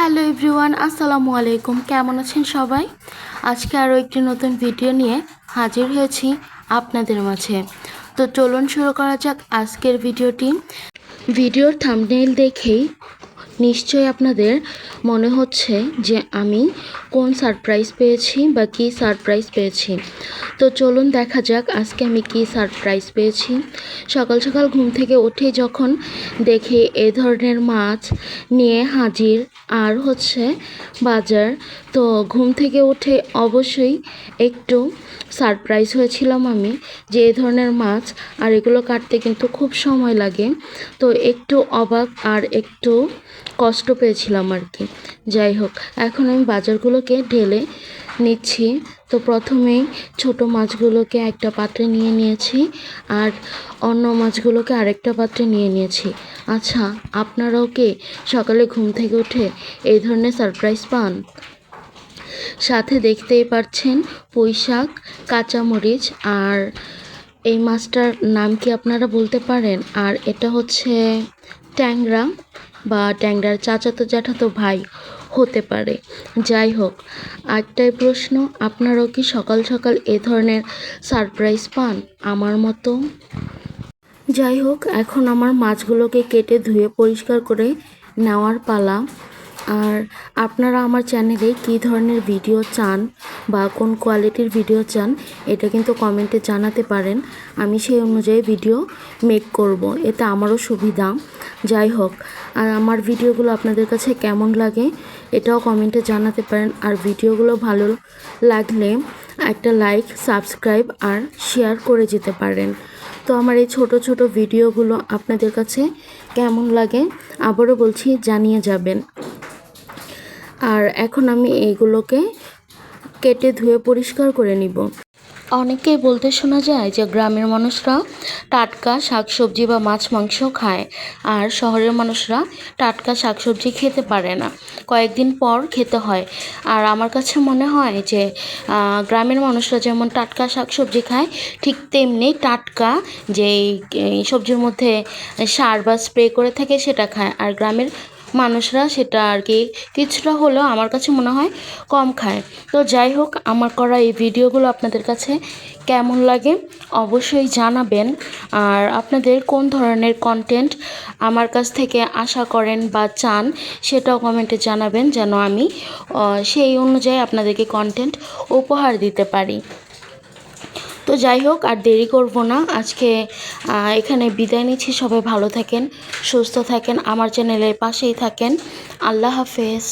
Hello everyone, আসসালামু আলাইকুম। কেমন আছেন সবাই? আজকে আরও একটি নতুন ভিডিও নিয়ে হাজির হয়েছি আপনাদের মাঝে। তো চলুন শুরু করা যাক আজকের ভিডিওটি। ভিডিওর থাম্বনেইল দেখেই নিশ্চয়ই আপনাদের মনে হচ্ছে যে আমি কোন সারপ্রাইজ পেয়েছি বা কী সারপ্রাইজ পেয়েছি। তো চলুন দেখা যাক আজকে আমি কী সারপ্রাইজ পেয়েছি। সকাল সকাল ঘুম থেকে উঠে যখন দেখি এ ধরনের মাছ নিয়ে হাজির আর বাজার, তো ঘুম থেকে উঠে অবশ্যই একটু সারপ্রাইজ হয়েছিলাম আমি যে এ ধরনের মাছ, আর এগুলো কাটতে কিন্তু খুব সময় লাগে। তো একটু অবাক আর একটু কষ্ট পেয়েছিলাম আর কি। যাই হোক, এখন আমি বাজারগুলোকে ঢেলে নিচ্ছি। তো প্রথমেই ছোট মাছগুলোকে একটা পাত্রে নিয়ে নিয়েছি আর অন্য মাছগুলোকে আরেকটা পাত্রে নিয়ে নিয়েছি। আচ্ছা, আপনারাও কি সকালে ঘুম থেকে উঠে এই ধরনের সারপ্রাইজ পান? সাথে দেখতেই পাচ্ছেন পুঁইশাক, কাঁচামরিচ, আর এই মাছটার নাম কি আপনারা বলতে পারেন? আর এটা হচ্ছে ট্যাংরা বা ট্যাংরার চাচাতো জ্যাঠাতো ভাই হতে পারে। যাই হোক, একটাই প্রশ্ন, আপনারাও কি সকাল সকাল এ ধরনের সারপ্রাইজ পান আমার মতো? যাই হোক, এখন আমার মাছগুলোকে কেটে ধুয়ে পরিষ্কার করে নেওয়ার পালা। আর আপনারা আমার চ্যানেলে কী ধরনের ভিডিও চান বা কোন কোয়ালিটির ভিডিও চান এটা কিন্তু কমেন্টে জানাতে পারেন। আমি সেই অনুযায়ী ভিডিও মেক করব, এতে আমারও সুবিধা। যাই হোক, আর আমার ভিডিওগুলো আপনাদের কাছে কেমন লাগে এটাও কমেন্টে জানাতে পারেন। আর ভিডিওগুলো ভালো লাগলে একটা লাইক, সাবস্ক্রাইব আর শেয়ার করে যেতে পারেন। তো আমার এই ছোট ছোট ভিডিওগুলো আপনাদের কাছে কেমন লাগে আবারও বলছি জানিয়ে যাবেন। আর এখন আমি এইগুলোকে কেটে ধুয়ে পরিষ্কার করে নিব। অনেকেই বলতে শোনা যায় যে গ্রামের মানুষরা টাটকা শাকসবজি বা মাছ মাংস খায়, আর শহরের মানুষরা টাটকা শাকসবজি খেতে পারে না, কয়েকদিন পর খেতে হয়। আর আমার কাছে মনে হয় যে গ্রামের মানুষরা যেমন টাটকা শাকসবজি খায়, ঠিক তেমনি টাটকা যেই সবজির মধ্যে সার বা স্প্রে করে থাকে সেটা খায়। আর গ্রামের মানুষরা সেটা আর কি কিছুটা হলেও আমার কাছে মনে হয় কম খায়। তো যাই হোক, আমার করা এই ভিডিওগুলো আপনাদের কাছে কেমন লাগে অবশ্যই জানাবেন। আর আপনাদের কোন ধরনের কন্টেন্ট আমার কাছ থেকে আশা করেন বা চান সেটাও কমেন্টে জানাবেন, যেন আমি সেই অনুযায়ী আপনাদেরকে কন্টেন্ট উপহার দিতে পারি। তো যাই হোক, আর দেরি করব না, আজকে এখানে বিদায় নিচ্ছি। সবাই ভালো থাকেন, সুস্থ থাকেন, আমার চ্যানেলের পাশেই থাকেন। আল্লাহ হাফেজ।